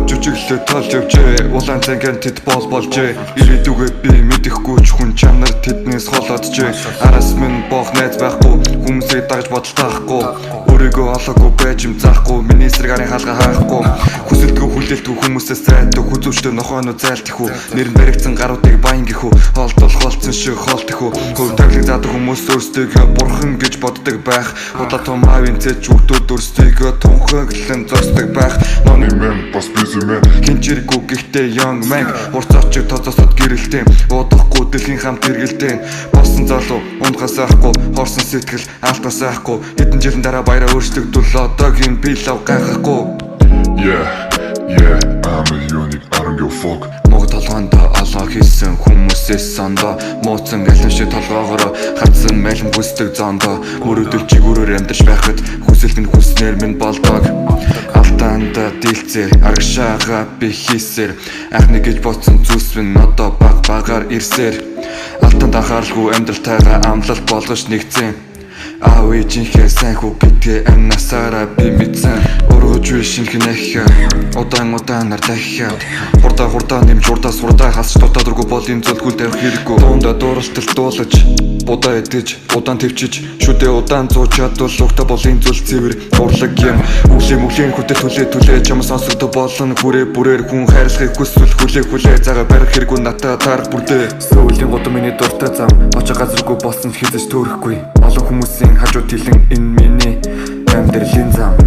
жүжиглээ толж явжээ. Улаан цангаан тэд болжээ. Ирээдүгээ би мэдэхгүй ч хүн чанар тэднээс холоджээ. Араас минь боох найз байхгүй, хүмүүсээ дагж бодолтаахгүй. Өөрийгөө олоогүй байж юм заахгүй, миний эсрэг арын хаалга хаахгүй. Хүсэлтгүй хүлээлтгүй хүмүүсээс зайдаг, хүзүүчтэй нохойноо зайлтхүү. Нэр нь баригдсан гаруудыг баян гэхүү, хоолтол хоолцсон шиг хоолтхүү. Хөв тавлыг заадаг хүмүүс өөрсдийгөө бурхан гэж боддог байх. Удаа том аавын цэж хүүхдүүд өөрсдийгөө тунхаглан зогсдог байх. Money man, бас busy man. Хинчэргүй гэхдээ young man. Урцаач тооцоосод гэрэлтэй, удахгүй дэлхийн хамт эргэлтэй. Болсон залуу ундгаас айхгүй, хорсон сэтгэл алдаас айхгүй. Хэдэн жилийн дараа баяраа өөрчлөгдөл одоогийн би лав гайхахгүй. Yeah, I'm a unique, I don't give a fuck. Мог толгоондоо олоо хийсэн хүмүүсээс сондоо. Мууцсан галин шиг толгоогоор хатсан майлан хүсдэг зондоо. Өрөөдөл чигүүрээр амьдарч байхад хүсэлт нь хүснээр минь болдог. Алтаанда дийлцээр аргашаага би хийсээр. Анхны гэж бодсон зүйлс минь одоо багаар ирсээр. Алтанд анхааралгүй амьдралтайгаа амлалт болгож нэгцэн. Аав ээжийнхээ сайн хүү гэдгээ амнасаараа би мэдсэн. Өргөж үе шинхнэх удаан дахиад хурдаа нэмж хурдаа хасч дутаадургүй бол энэ зүйл хүл тавих хэрэггүй. Дундаа дууралтал дуулаж удаа идэж удаан твчиж шүдээ удаан зууж чадвал угтаа бол энэ зүйл цэвэр урлаг юм. Үлийн хөтөл түлээ чам сонсогдох болно. Бүрээр хүн хайрлахыг хүсвэл хүлээ загаа барих хэрэггүй натаа таарах бүрдээ. Сөүлийн годом миний дуртай зам очоо газаргүй болсон хизэж төөрөхгүй. Олон хүмүүсийн хажууд тэлэн энэ миний амьдралын зам.